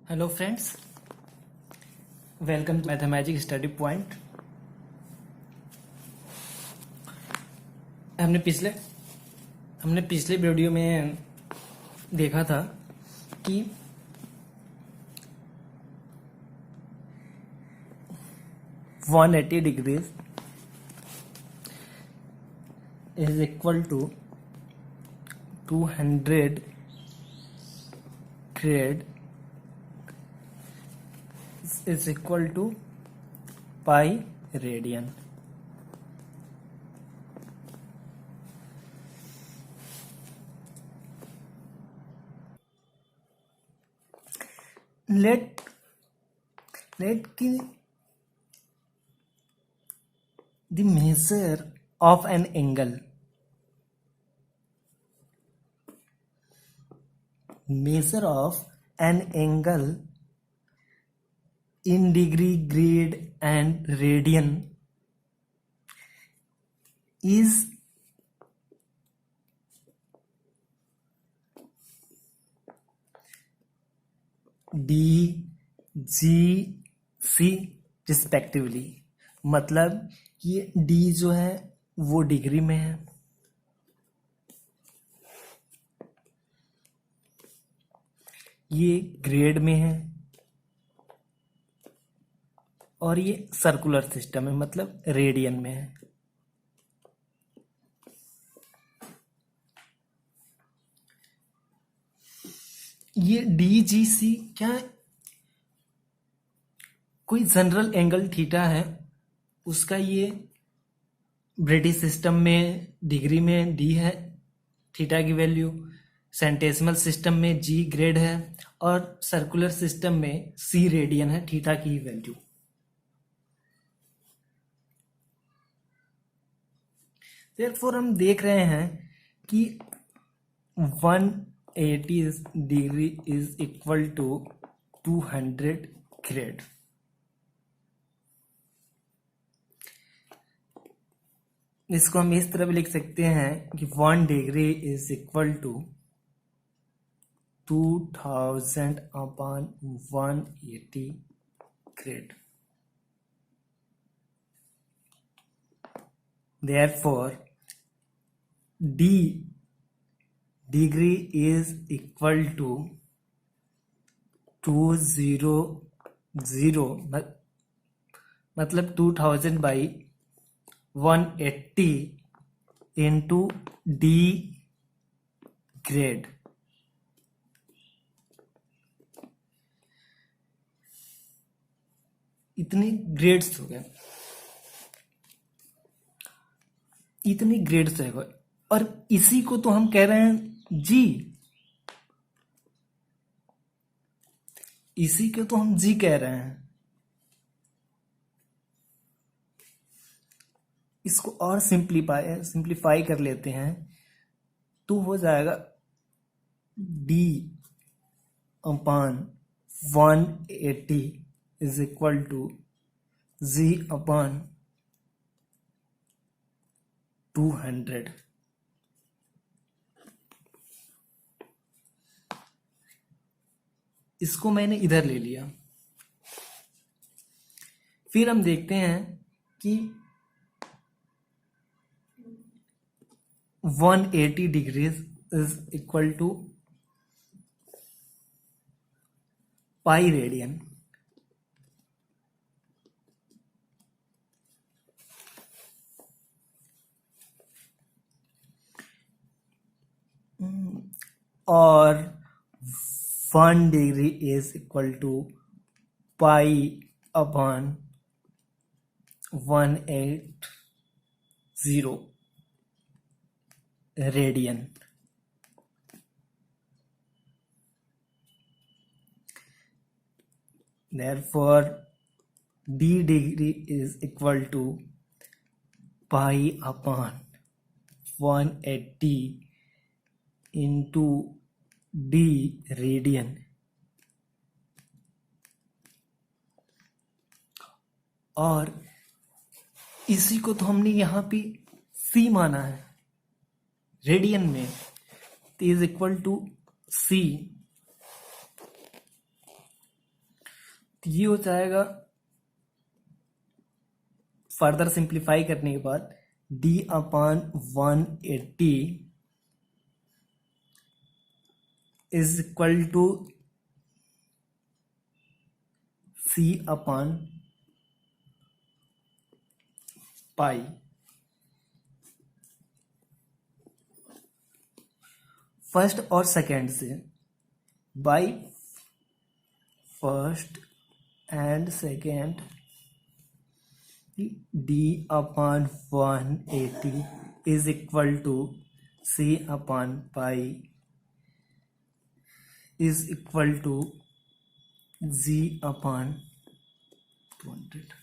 Hello friends, welcome to mathematics study point. हमने पिछले video में देखा था कि one 180 degrees is equal to 200 grade is equal to pi radian. Let the measure of an angle in degree, grade and radian is D, G, C respectively. मतलब ये D जो है वो डिग्री में है, ये ग्रेड में है और ये सर्कुलर सिस्टम है, मतलब रेडियन में है। ये DGC क्या है? कोई जनरल एंगल थीटा है, उसका ये ब्रिटिश सिस्टम में डिग्री में D है थीटा की वैल्यू, सेंटेसिमल सिस्टम में G ग्रेड है और सर्कुलर सिस्टम में C रेडियन है थीटा की वैल्यू। देयरफॉर हम देख रहे हैं कि 180 degree is equal to 200 grade. इसको हम इस तरह भी लिख सकते हैं कि 1 degree is equal to 2000 upon 180 grade. Therefore, D degree is equal to 200 मतलब 2000 by 180 into D grade। इतने ग्रेड्स हो गए, इतनी ग्रेड्स है और इसी को तो हम कह रहे हैं जी, इसी को तो हम जी कह रहे हैं। इसको और सिंप्लीफाई कर लेते हैं तो हो जाएगा D upon 180 is equal to G upon 200। इसको मैंने इधर ले लिया। फिर हम देखते हैं कि 180 degrees is equal to pi radian. और 1 degree is equal to pi upon 180 radian. Therefore, D degree is equal to pi upon 180 into D radian. और इसी को तो हमने यहाँ पे C माना है रेडियन में, तो इज इक्वल टू C ये हो जाएगा, फर्दर सिंप्लीफाई करने के बाद d/180 is equal to c/π। First और सेकेंड से, by first and second d/180 is equal to c/π is equal to g/200।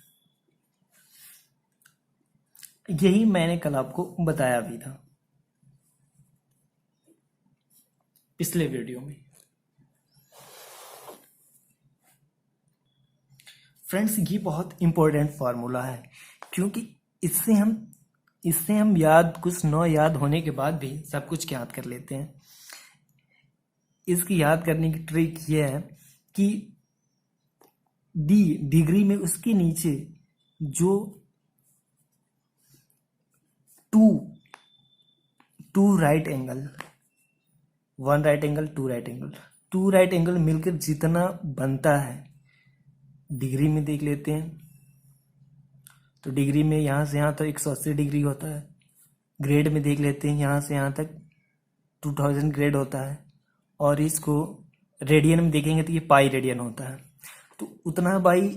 यही मैंने कल आपको बताया भी था पिछले वीडियो में। फ्रेंड्स, ये बहुत इंपॉर्टेंट फार्मूला है, क्योंकि इससे हम याद, कुछ नौ याद होने के बाद भी सब कुछ याद कर लेते हैं। इसकी याद करने की ट्रिक ये है कि डिग्री में उसके नीचे जो two right angle, one right angle, two right angle मिलकर जितना बनता है डिग्री में देख लेते हैं। तो डिग्री में यहाँ से यहाँ तक 180 डिग्री होता है। ग्रेड में देख लेते हैं, यहाँ से यहाँ तक 2000 ग्रेड होता है। और इसको रेडियन में देखेंगे तो ये पाई रेडियन होता है। तो उतना बाई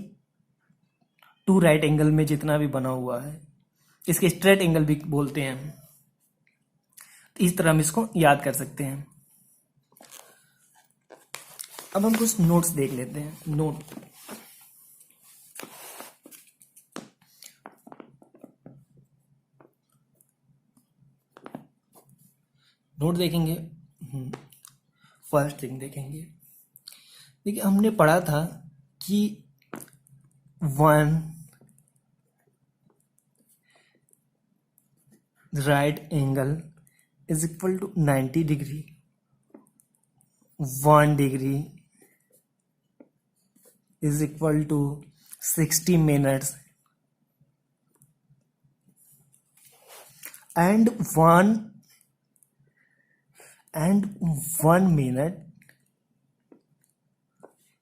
टू राइट एंगल में जितना भी बना हुआ है, इसके स्ट्रेट एंगल भी बोलते हैं। तो इस तरह हम इसको याद कर सकते हैं। अब हम कुछ नोट्स देख लेते हैं। नोट देखेंगे। फर्स्ट थिंग देखेंगे, देखिए हमने पढ़ा था कि one right angle is equal to 90 degree, 1 degree is equal to 60 minutes and 1 minute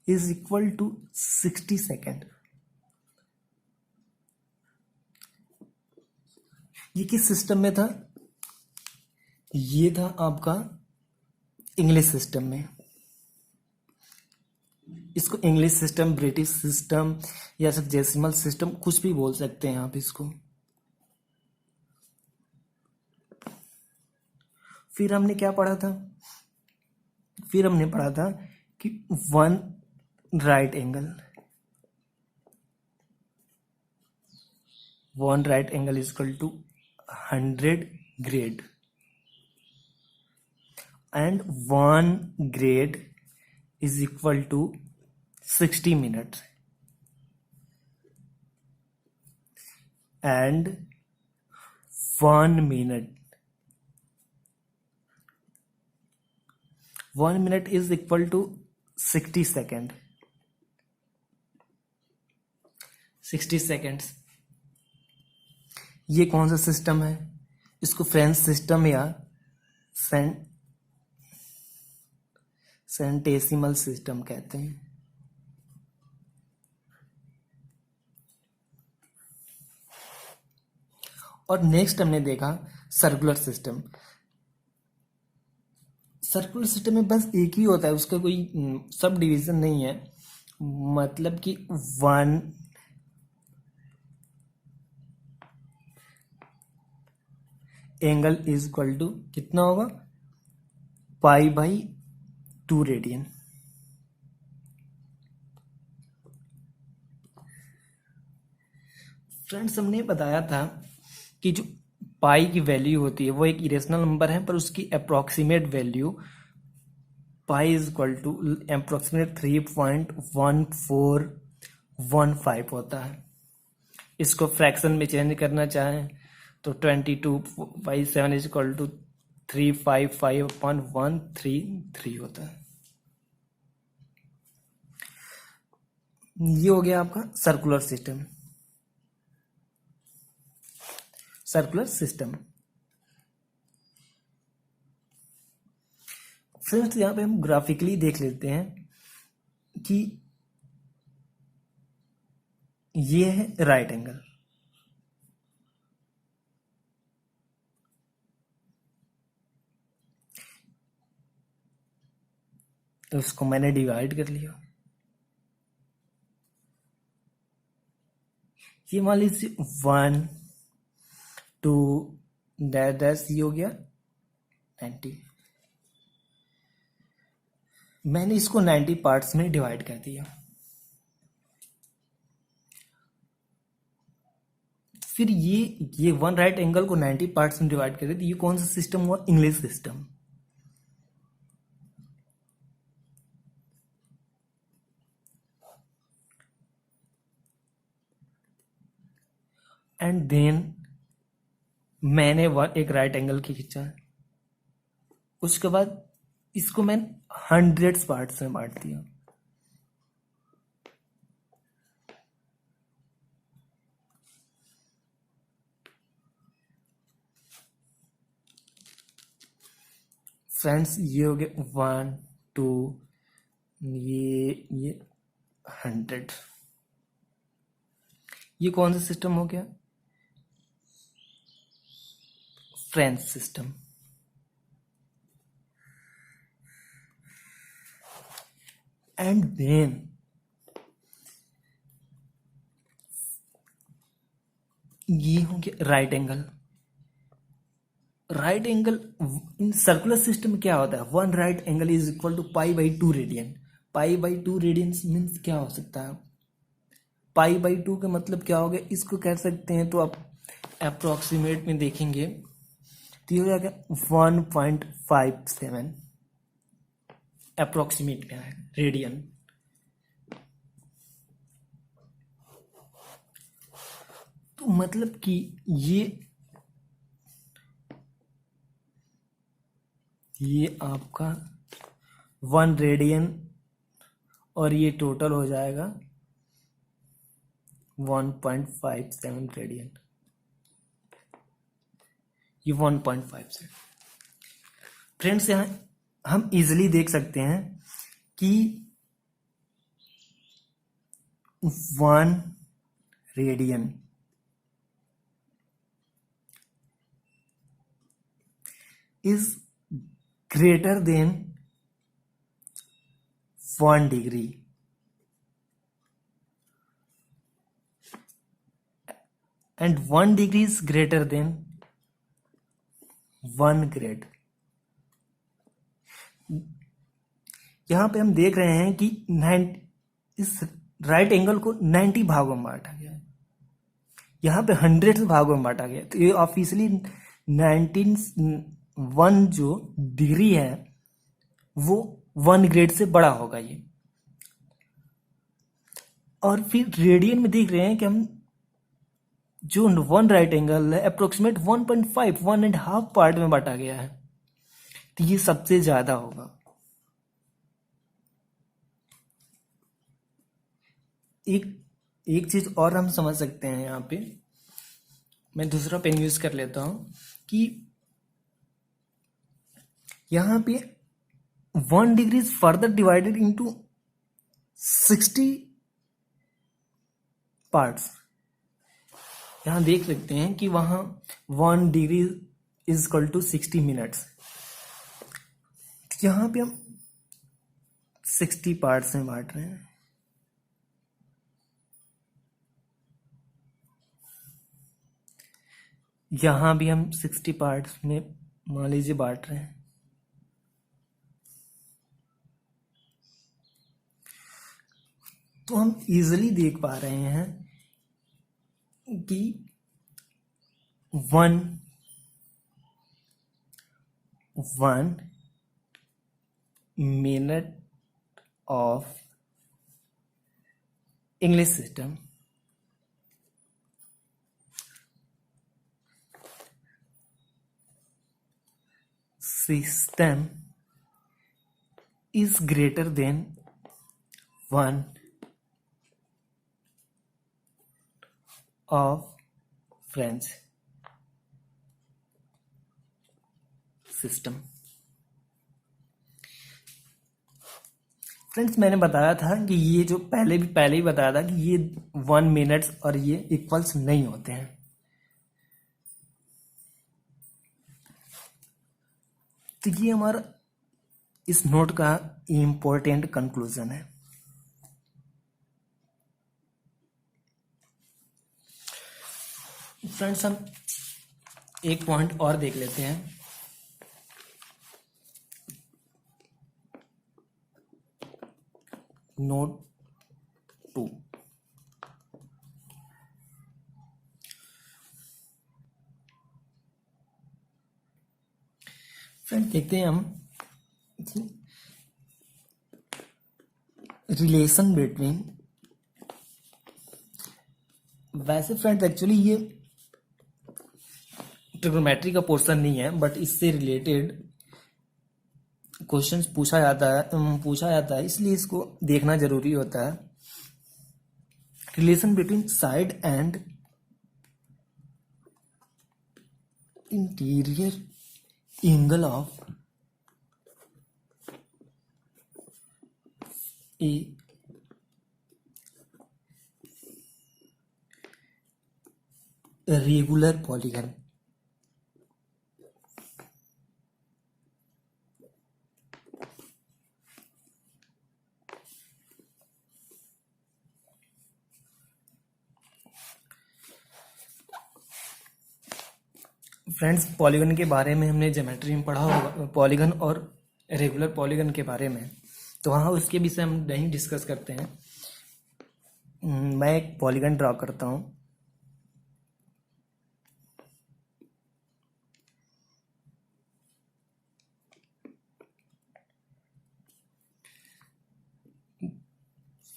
is equal to 60 second. ये किस सिस्टम में था? ये था आपका इंग्लिश सिस्टम में। इसको इंग्लिश सिस्टम, ब्रिटिश सिस्टम या डेसिमल सिस्टम कुछ भी बोल सकते हैं आप इसको। फिर हमने क्या पढ़ा था? फिर हमने पढ़ा था कि one right angle is equal to 100 grade and 1 grade is equal to 60 minutes and 1 minute is equal to 60 second. 60 seconds. ये कौन सा सिस्टम है? इसको फ्रेंच सिस्टम या सेंटेसिमल सिस्टम कहते हैं। और नेक्स्ट हमने देखा सर्कुलर सिस्टम। सर्कुलर सिस्टम में बस एक ही होता है, उसका कोई सब डिवीजन नहीं है। मतलब कि 1 एंगल इज इक्वल टू कितना होगा? π/2 रेडियन। फ्रेंड्स, हमने बताया था कि जो पाई की वैल्यू होती है वो एक इरेशनल नंबर है, पर उसकी approximate value pi is equal to approximate 3.1415 होता है। इसको फ्रैक्शन में चेंज करना चाहें तो 22/7 इज इक्वल टू 355/133 होता है। ये हो गया आपका circular system. Circular system friends, यहाँ पे हम ग्राफिकली देख लेते हैं कि ये है राइट एंगल, तो इसको मैंने डिवाइड कर लिया। ये मान लीजिए 1 2 डैश डैश, ये हो गया 90। मैंने इसको 90 पार्ट्स में डिवाइड कर दिया। फिर ये वन राइट एंगल को 90 पार्ट्स में डिवाइड कर दिया, तो ये कौन सा सिस्टम हुआ? English system. एंड देन मैंने एक राइट एंगल की खींचा, उसके बाद इसको मैंने 100 पार्ट्स में बांट दिया। फ्रेंड्स, ये हो गया 1 2, ये 100। ये कौन सा सिस्टम हो गया? French system. एंड देन ये हो गया right angle. Right angle in circular system में क्या होता है? One right angle is equal to π/2 radian. π/2 radian means क्या हो सकता है? π/2 का मतलब क्या हो गया? इसको कह सकते हैं, तो आप अप्रोक्सीमेट में देखेंगे तो ये हो जाएगा 1.57। अप्रोक्सीमेट क्या है? रेडियन। तो मतलब कि ये आपका 1 रेडियन, और ये टोटल हो जाएगा 1.57 रेडियन। ये 1.57। फ्रेंड्स, यहाँ हम इजिली देख सकते हैं कि 1 radian is greater than 1 degree, and 1 degree is greater than 1 grade। यहाँ पे हम देख रहे हैं कि इस राइट एंगल को 90 भागों में बांटा गया है, यहाँ पे 100 भागों में बांटा गया है। तो ये ऑफिशियली 1 जो डिग्री है वो 1 ग्रेड से बड़ा होगा ये। और फिर रेडियन में देख रहे हैं कि हम जो 1 राइट एंगल है अप्रोक्सीमेट 1.5 1.5 पार्ट में बांटा गया है, तो ये सबसे ज्यादा होगा। एक चीज और हम समझ सकते हैं, यहाँ पे मैं दूसरा पेन यूज कर लेता हूं कि यहाँ पे 1 degree is further divided into 60 parts. यहाँ देख सकते हैं कि वहां 1 degree is equal to 60 minutes. यहाँ पे हम 60 पार्ट्स में बांट रहे हैं। यहाँ भी हम 60 पार्ट्स में मान लीजिए बांट रहे हैं। तो हम इजिली देख पा रहे हैं कि 1 minute of English system is greater than 1 of French system. Friends, मैंने बताया था कि ये जो पहले ही बताया था कि ये 1 मिनट्स और ये इक्वल्स नहीं होते हैं। तो ये हमारा इस नोट का इम्पोर्टेंट कंक्लूजन है। फ्रेंड्स, हम एक पॉइंट और देख लेते हैं। नोट 2। फ्रेंड, देखते हैं हम रिलेशन बिटवीन, वैसे फ्रेंड्स एक्चुअली ये ट्रिग्नोमेट्री का पोर्शन नहीं है, बट इससे रिलेटेड क्वेश्चंस पूछा जाता है, इसलिए इसको देखना जरूरी होता है। Relation between side and interior angle of a regular polygon. Friends, polygon के बारे में हमने ज्योमेट्री में पढ़ा होगा, पॉलीगन और रेगुलर पॉलीगन के बारे में, तो वहाँ उसके विषय हम नहीं डिस्कस करते हैं। मैं एक पॉलीगन ड्रॉ करता हूँ।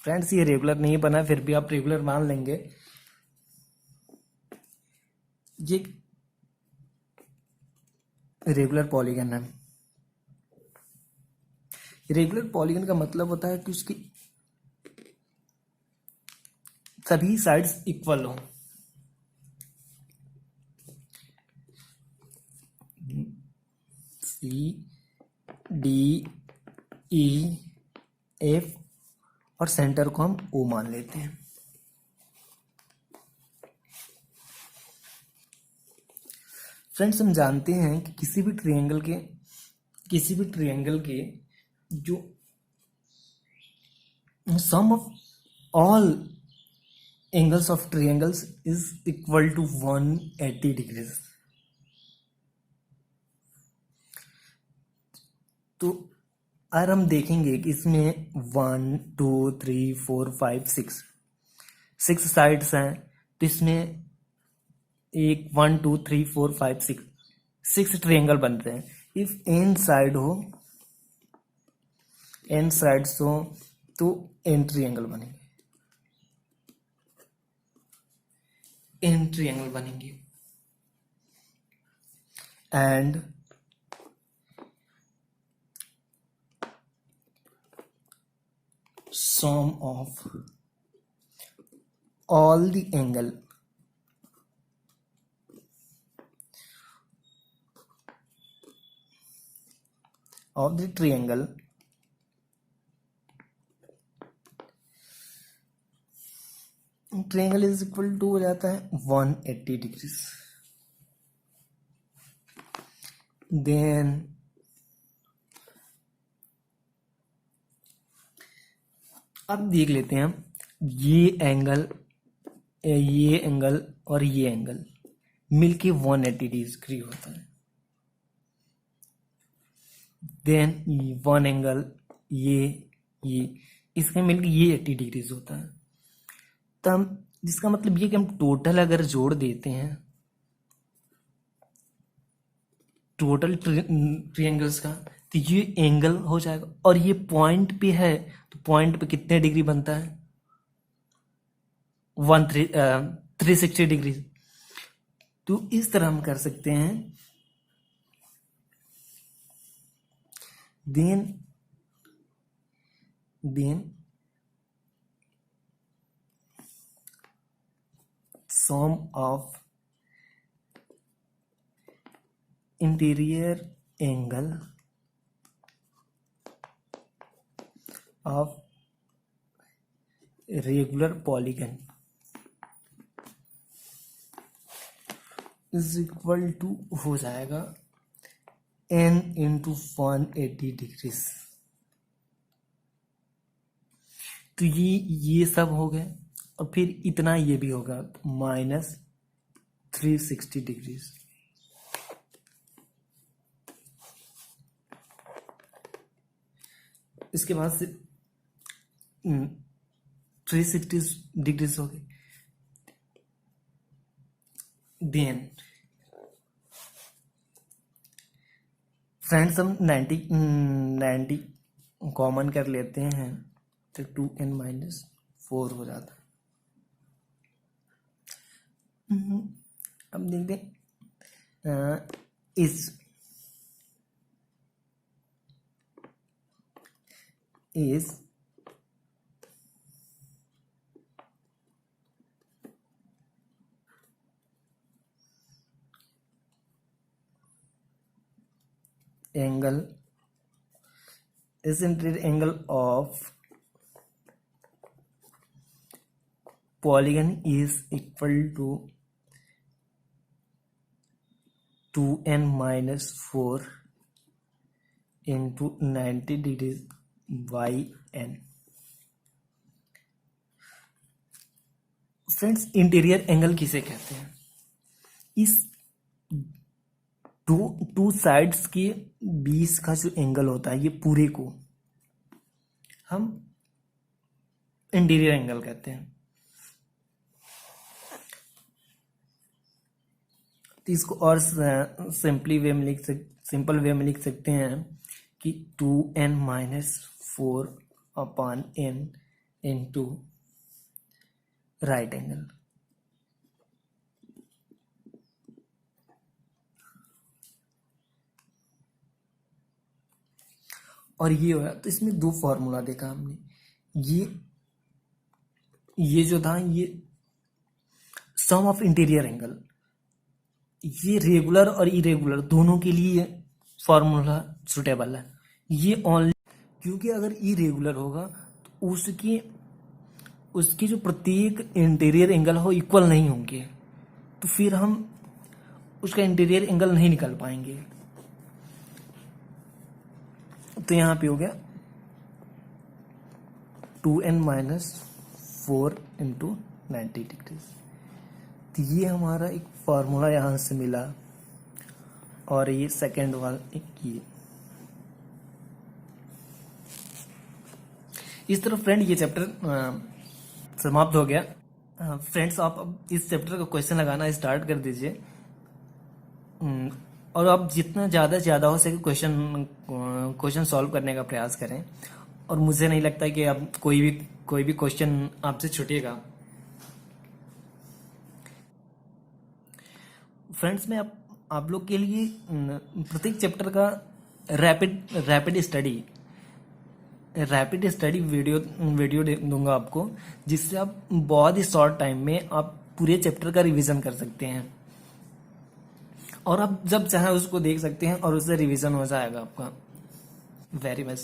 फ्रेंड्स, ये रेगुलर नहीं बना, फिर भी आप रेगुलर मान लेंगे। ये रेगुलर पॉलीगन है। रेगुलर पॉलीगन का मतलब होता है कि उसकी सभी साइड्स इक्वल हो। सी, डी, ई, एफ और सेंटर को हम ओ मान लेते हैं। फ्रेंड्स, हम जानते हैं कि किसी भी ट्रायंगल के जो sum of all angles of triangles is equal to 180 degrees. तो अगर हम देखेंगे कि इसमें 1 2 3 4 5 6 साइड्स हैं, तो इसमें 1 2 3 4 5 6 ट्रायंगल बन रहे हैं। इफ एन साइड्स हो तो एन ट्रायंगल बनेंगे। And sum of all the angle of the triangle is equal to हो जाता है 180 डिग्रीज। देन अब देख लेते हैं हम ये एंगल और ये एंगल मिलके 180 डिग्री होता है। देन वन एंगल ये इसका मिलके ये 80 डिग्रीज होता है। तो हम जिसका मतलब ये कि हम टोटल अगर जोड़ देते हैं टोटल ट्रायंगल्स का, तो ये एंगल हो जाएगा। और ये पॉइंट पे है, तो पॉइंट पे कितने डिग्री बनता है? 360 डिग्री। तो इस तरह हम कर सकते हैं। Then sum of interior angle of regular polygon is equal to हो जाएगा n इंटू 180 डिग्रीज। तो ये सब हो गए और फिर इतना ये भी होगा माइनस 360 डिग्रीज। इसके बाद से 360 डिग्रीज हो गए। देन फ्रेंड्स हम 90 कॉमन कर लेते हैं तो 2n-4 हो जाता है। अब देखते हैं is angle is interior angle of polygon is equal to 2n-4 into 90 degrees by n। Friends interior angle किसे कहते हैं? इस टू साइड्स के बीच का जो एंगल होता है ये पूरे को हम इंटीरियर एंगल कहते हैं। तो इसको और सिंपल वे में लिख सकते हैं कि 2n-4 upon n into right angle. और ये होया तो इसमें दो फॉर्मूला देखा हमने। ये जो था ये सम ऑफ इंटीरियर एंगल, ये रेगुलर और इरेगुलर दोनों के लिए फॉर्मूला सुटेबल है। ये ओनली क्योंकि अगर इरेगुलर होगा तो उसकी जो प्रत्येक इंटीरियर एंगल हो इक्वल नहीं होंगे, तो फिर हम उसका इंटीरियर एंगल नहीं निकाल पाएंगे। तो यहां पे हो गया 2n-4 इंटू 90 डिग्रीज। तो ये हमारा एक फॉर्मूला यहां से मिला। और ये सेकेंड वाला एक ये। इस तरह फ्रेंड ये चैप्टर समाप्त हो गया। फ्रेंड्स आप अब इस चैप्टर का क्वेश्चन लगाना स्टार्ट कर दीजिए और आप जितना ज़्यादा हो सके क्वेश्चन सॉल्व करने का प्रयास करें। और मुझे नहीं लगता कि आप कोई भी क्वेश्चन आपसे छूटेगा। फ्रेंड्स मैं आप लोग के लिए प्रत्येक चैप्टर का रैपिड स्टडी वीडियो दूंगा आपको, जिससे आप बहुत ही शॉर्ट टाइम में आप पूरे चैप्टर का रिवीजन कर सकते हैं और आप जब चाहे उसको देख सकते हैं और उससे रिवीजन हो जाएगा आपका। Very much.